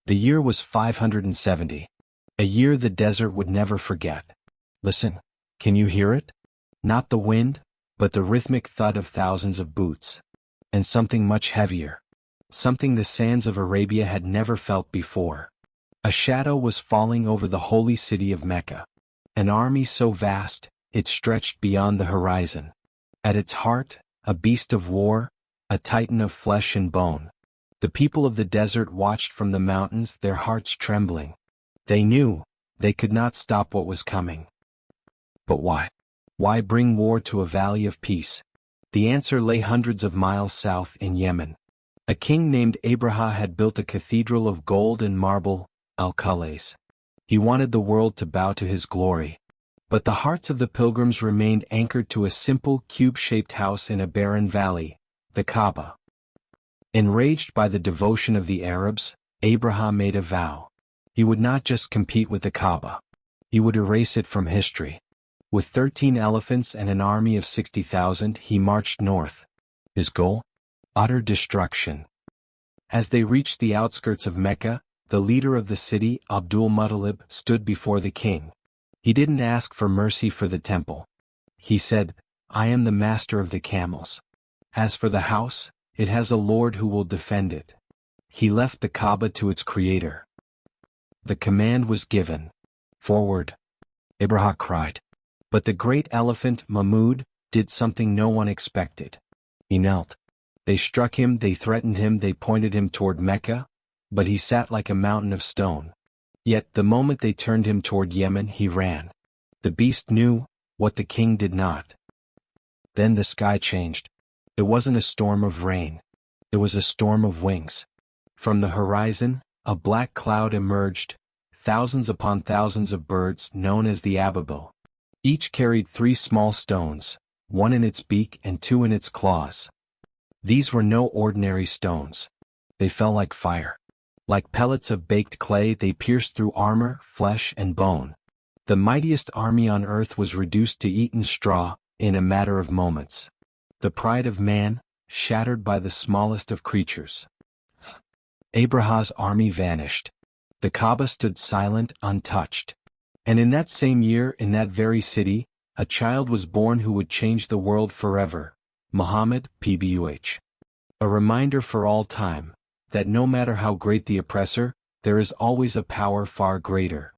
The year was 570. A year the desert would never forget. Listen, can you hear it? Not the wind, but the rhythmic thud of thousands of boots. And something much heavier. Something the sands of Arabia had never felt before. A shadow was falling over the holy city of Mecca. An army so vast, it stretched beyond the horizon. At its heart, a beast of war, a titan of flesh and bone. The people of the desert watched from the mountains, their hearts trembling. They knew, they could not stop what was coming. But why? Why bring war to a valley of peace? The answer lay hundreds of miles south in Yemen. A king named Abraha had built a cathedral of gold and marble, Al-Khalais. He wanted the world to bow to his glory. But the hearts of the pilgrims remained anchored to a simple cube-shaped house in a barren valley, the Kaaba. Enraged by the devotion of the Arabs, Abraham made a vow. He would not just compete with the Kaaba. He would erase it from history. With 13 elephants and an army of 60,000, he marched north. His goal? Utter destruction. As they reached the outskirts of Mecca, the leader of the city, Abdul Muttalib, stood before the king. He didn't ask for mercy for the temple. He said, "I am the master of the camels. As for the house, it has a Lord who will defend it." He left the Kaaba to its creator. The command was given. "Forward!" Abraha cried. But the great elephant, Mahmud, did something no one expected. He knelt. They struck him, they threatened him, they pointed him toward Mecca, but he sat like a mountain of stone. Yet the moment they turned him toward Yemen, he ran. The beast knew what the king did not. Then the sky changed. It wasn't a storm of rain. It was a storm of wings. From the horizon, a black cloud emerged, thousands upon thousands of birds known as the Ababil. Each carried 3 small stones, 1 in its beak and 2 in its claws. These were no ordinary stones. They fell like fire. Like pellets of baked clay, they pierced through armor, flesh, and bone. The mightiest army on earth was reduced to eaten straw in a matter of moments. The pride of man, shattered by the smallest of creatures. Abraha's army vanished. The Kaaba stood silent, untouched. And in that same year, in that very city, a child was born who would change the world forever. Muhammad, PBUH. A reminder for all time, that no matter how great the oppressor, there is always a power far greater.